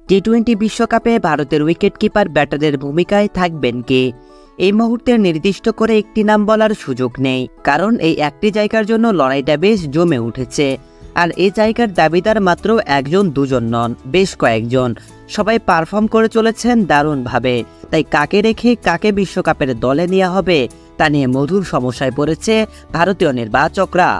টি-20 বিশ্বকাপে ভারতের উইকেটকিপার ব্যাটারের ভূমিকায় থাকবেন কে? এই মুহূর্তে নির্দিষ্ট করে একটি নাম বলার সুযোগ নেই, কারণ এই একটি জায়গার জন্য লড়াইটা বেশ জমে উঠেছে। আর এই জায়গার দাবিদার মাত্র একজন দুজন নন, বেশ কয়েকজন। সবাই পারফর্ম করে চলেছেন দারুণভাবে। তাই কাকে রেখে কাকে বিশ্বকাপের দলে নেওয়া হবে তা নিয়ে মধুর সমস্যায় পড়েছে ভারতীয় নির্বাচকরা।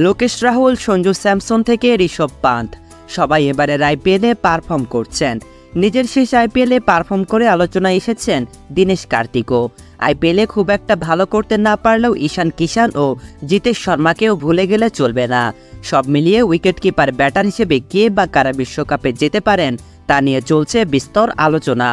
লোকেশ রাহুল, সঞ্জু স্যামসন থেকে ঋষভ পান্থ সবাই এবারের আইপিএলে পারফর্ম করছেন। নিজের শেষ আইপিএলে পারফর্ম করে আলোচনায় এসেছেন দীনেশ কার্তিকও। আইপিএলে খুব একটা ভালো করতে না পারলেও ঈশান কিষান ও জিতেশ শর্মাকেও ভুলে গেলে চলবে না। সব মিলিয়ে উইকেটকিপার ব্যাটার হিসেবে কে বা কারা বিশ্বকাপে যেতে পারেন তা নিয়ে চলছে বিস্তর আলোচনা।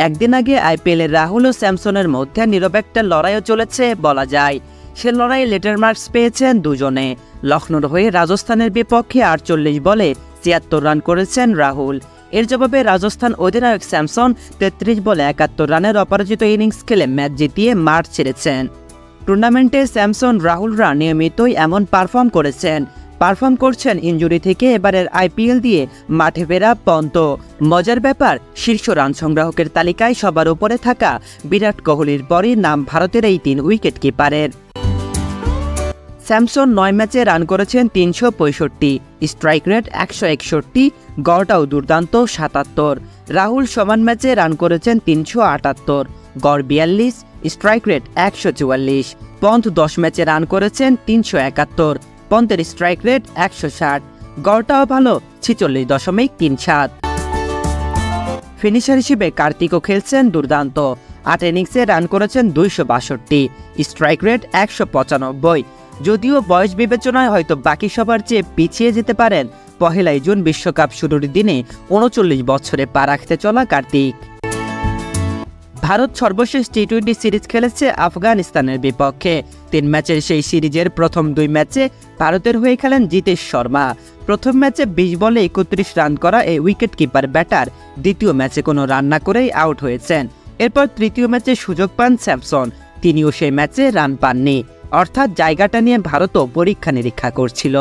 একদিন আগে আইপিএলে রাহুল ও স্যামসনের মধ্যে নীরব একটা লড়াইও চলেছে বলা যায়। সে লড়াইয়ে লেটার মার্কস পেয়েছেন দুজনে। লখনৌর হয়ে রাজস্থানের বিপক্ষে 48 বলে 76 রান করেছেন রাহুল। এর জবাবে রাজস্থান অধিনায়ক স্যামসন 33 বলে 71 রানের অপরাজিত ইনিংস খেলে ম্যাচ জিতিয়ে মাঠ ছেড়েছেন। টুর্নামেন্টে স্যামসন রাহুলরা নিয়মিতই এমন পারফর্ম করছেন ইনজুরি থেকে এবারের আইপিএল দিয়ে মাঠে ফেরা পন্ত। মজার ব্যাপার, শীর্ষ রান সংগ্রাহকের তালিকায় সবার উপরে থাকা বিরাট কোহলির পরই নাম ভারতের এই 3 উইকেটকিপারের। স্যামসন 9 ম্যাচে রান করেছেন 365, স্ট্রাইক রেট 161, গড়টাও দুর্দান্ত 77। রাহুল সমান ম্যাচে রান করেছেন 378, গড় 42, স্ট্রাইক রেট 144। পন্থ 10 ম্যাচে রান করেছেন 371, পন্থের স্ট্রাইক রেট 160, গড়টাও ভালো 46.37। ফিনিশার হিসেবে কার্তিকও খেলছেন দুর্দান্ত। 8 ইনিংসে রান করেছেন 262, স্ট্রাইক রেট 195। যদিও বয়স বিবেচনায় হয়তো বাকি সবার চেয়ে পিছিয়ে যেতে পারেন 1 জুন বিশ্বকাপ শুরুর দিনে 39 বছরে পা রাখতে চলা কার্তিক। ভারত সর্বশেষ টি-20 সিরিজ খেলেছে আফগানিস্তানের বিপক্ষে। 3 ম্যাচের সেই সিরিজের প্রথম 2 ম্যাচে ভারতের হয়ে খেলেন জিতেশ শর্মা। প্রথম ম্যাচে 20 বলে 31 রান করা এই উইকেটকিপার ব্যাটার দ্বিতীয় ম্যাচে কোনো রান না করেই আউট হয়েছেন। এরপর তৃতীয় ম্যাচে সুযোগ পান স্যামসন, তিনিও সেই ম্যাচে রান পাননি। অর্থাৎ জায়গাটা নিয়ে ভারতও পরীক্ষা নিরীক্ষা করছিল।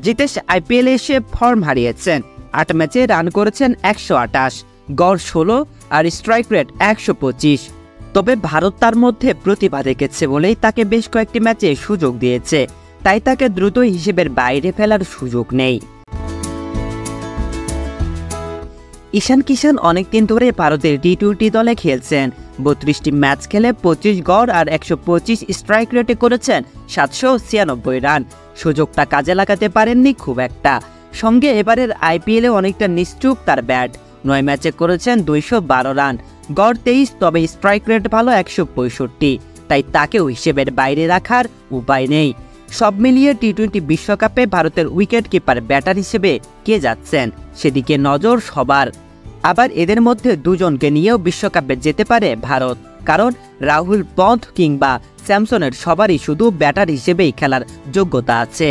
জিতেশ আইপিএলে এসে ফর্ম হারিয়েছেন। 8 ম্যাচে রান করেছেন 128, গড় 16 আর স্ট্রাইক রেট 125। তবে ভারত তার মধ্যে প্রতিভা দেখেছে বলেই তাকে বেশ কয়েকটি ম্যাচে সুযোগ দিয়েছে। তাই তাকে দ্রুত হিসেবের বাইরে ফেলার সুযোগ নেই। ঈশান কিষান অনেকদিন ধরে ভারতের টি-20 দলে খেলছেন। 32টি ম্যাচ খেলে 25 গড় আর 125 স্ট্রাইক রেটে করেছেন 796 রান। সুযোগটা কাজে লাগাতে পারেননি খুব একটা। সঙ্গে এবারের আইপিএলে অনেকটা নিশ্চুপ তার ব্যাট। 9 ম্যাচে করেছেন 212 রান, গড় 23, তবে স্ট্রাইক রেট ভালো 165। তাই তাকেও হিসেবের বাইরে রাখার উপায় নেই। সব মিলিয়ে টি-20 বিশ্বকাপে ভারতের উইকেটকিপার ব্যাটার হিসেবে কে যাচ্ছেন সেদিকে নজর সবার। আবার এদের মধ্যে দুজনকে নিয়েও বিশ্বকাপে যেতে পারে ভারত, কারণ রাহুল, পন্থ কিংবা স্যামসনের সবারই শুধু ব্যাটার হিসেবেই খেলার যোগ্যতা আছে।